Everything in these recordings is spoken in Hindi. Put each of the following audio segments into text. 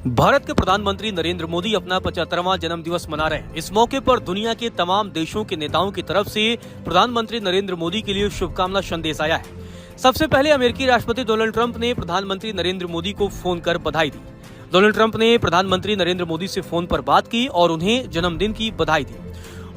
भारत के प्रधानमंत्री नरेंद्र मोदी अपना 75वां जन्म दिवस मना रहे हैं। इस मौके पर दुनिया के तमाम देशों के नेताओं की तरफ से प्रधानमंत्री नरेंद्र मोदी के लिए शुभकामना संदेश आया है। सबसे पहले अमेरिकी राष्ट्रपति डोनाल्ड ट्रंप ने प्रधानमंत्री नरेंद्र मोदी को फोन कर बधाई दी। डोनाल्ड ट्रंप ने प्रधानमंत्री नरेंद्र मोदी से फोन पर बात की और उन्हें जन्मदिन की बधाई दी।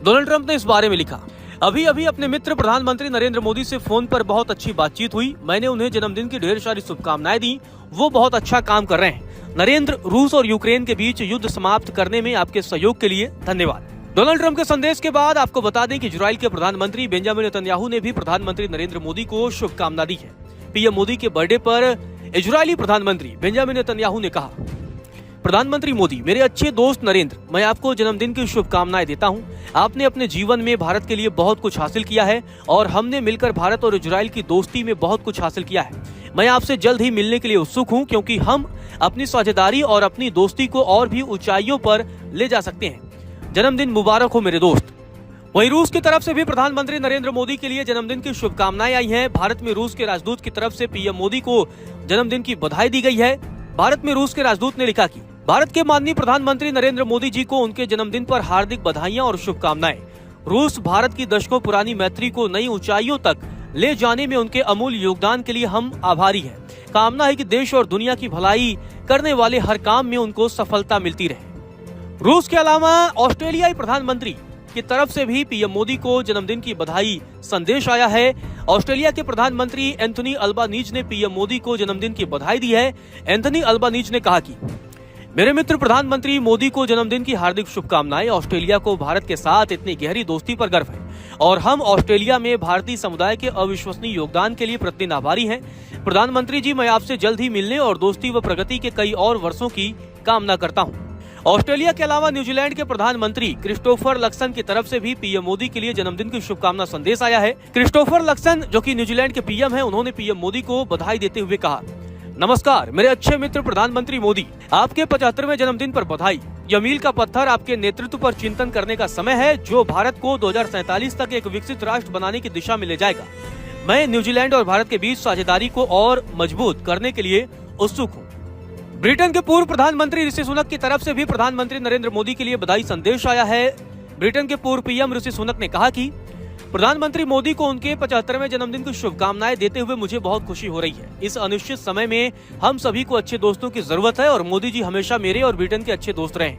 डोनाल्ड ट्रंप ने इस बारे में लिखा, अभी अभी अपने मित्र प्रधानमंत्री नरेंद्र मोदी से फोन पर बहुत अच्छी बातचीत हुई। मैंने उन्हें जन्मदिन की ढेर सारी शुभकामनाएं दी। वो बहुत अच्छा काम कर रहे हैं। नरेंद्र, रूस और यूक्रेन के बीच युद्ध समाप्त करने में आपके सहयोग के लिए धन्यवाद। डोनाल्ड ट्रंप के संदेश के बाद आपको बता दें कि इजराइल के प्रधानमंत्री बेंजामिन नेतन्याहू ने भी प्रधानमंत्री नरेंद्र मोदी को शुभकामना दी है। पीएम मोदी के बर्थडे पर इजरायली प्रधानमंत्री बेंजामिन नेतन्याहू ने कहा, प्रधानमंत्री मोदी, मेरे अच्छे दोस्त नरेंद्र, मैं आपको जन्मदिन की शुभकामनाएं देता हूं। आपने अपने जीवन में भारत के लिए बहुत कुछ हासिल किया है और हमने मिलकर भारत और इजराइल की दोस्ती में बहुत कुछ हासिल किया है। मैं आपसे जल्द ही मिलने के लिए उत्सुक हूं, क्योंकि हम अपनी साझेदारी और अपनी दोस्ती को और भी ऊंचाइयों पर ले जा सकते हैं। जन्मदिन मुबारक हो मेरे दोस्त। वहीं रूस की तरफ से भी प्रधानमंत्री नरेंद्र मोदी के लिए जन्मदिन की शुभकामनाएं आई हैं। भारत में रूस के राजदूत की तरफ से पीएम मोदी को जन्मदिन की बधाई दी गई है। भारत में रूस के राजदूत ने लिखा कि भारत के माननीय प्रधानमंत्री नरेंद्र मोदी जी को उनके जन्मदिन पर हार्दिक बधाइयां और शुभकामनाएं। रूस भारत की दशकों पुरानी मैत्री को नई ऊंचाइयों तक ले जाने में उनके अमूल्य योगदान के लिए हम आभारी हैं। कामना है कि देश और दुनिया की भलाई करने वाले हर काम में उनको सफलता मिलती रहे। रूस के अलावा ऑस्ट्रेलियाई प्रधानमंत्री की तरफ से भी पीएम मोदी को जन्मदिन की बधाई संदेश आया है। ऑस्ट्रेलिया के प्रधानमंत्री एंथनी अल्बानीज ने पीएम मोदी को जन्मदिन की बधाई दी है। एंथनी अल्बानीज ने कहा कि मेरे मित्र प्रधानमंत्री मोदी को जन्मदिन की हार्दिक शुभकामनाएं। ऑस्ट्रेलिया को भारत के साथ इतनी गहरी दोस्ती पर गर्व है और हम ऑस्ट्रेलिया में भारतीय समुदाय के अविश्वसनीय योगदान के लिए प्रतिदिन आभारी हैं। प्रधानमंत्री जी, मैं आपसे जल्द ही मिलने और दोस्ती व प्रगति के कई और वर्षों की कामना करता हूं। ऑस्ट्रेलिया के अलावा न्यूजीलैंड के प्रधानमंत्री क्रिस्टोफर लक्सन की तरफ से भी पीएम मोदी के लिए जन्मदिन की शुभकामना संदेश आया है। क्रिस्टोफर लक्सन, जो कि न्यूजीलैंड के पीएम हैं, उन्होंने पीएम मोदी को बधाई देते हुए कहा, नमस्कार मेरे अच्छे मित्र प्रधानमंत्री मोदी, आपके 75वें जन्मदिन पर बधाई। यह मील का पत्थर आपके नेतृत्व पर चिंतन करने का समय है, जो भारत को 2047 तक एक विकसित राष्ट्र बनाने की दिशा में ले जाएगा। मैं न्यूजीलैंड और भारत के बीच साझेदारी को और मजबूत करने के लिए उत्सुक हूँ। ब्रिटेन के पूर्व प्रधानमंत्री ऋषि सुनक की तरफ से भी प्रधानमंत्री नरेंद्र मोदी के लिए बधाई संदेश आया है। ब्रिटेन के पूर्व पीएम ऋषि सुनक ने कहा कि प्रधानमंत्री मोदी को उनके 75वें जन्मदिन की शुभकामनाएं देते हुए मुझे बहुत खुशी हो रही है। इस अनिश्चित समय में हम सभी को अच्छे दोस्तों की जरूरत है और मोदी जी हमेशा मेरे और ब्रिटेन के अच्छे दोस्त रहे।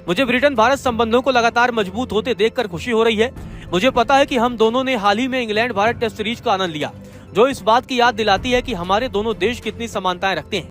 मुझे ब्रिटेन भारत संबंधों को लगातार मजबूत होते देखकर खुशी हो रही है। मुझे पता है कि हम दोनों ने हाल ही में इंग्लैंड भारत टेस्ट सीरीज का आनंद लिया, जो इस बात की याद दिलाती है कि हमारे दोनों देश कितनी समानताएं रखते हैं।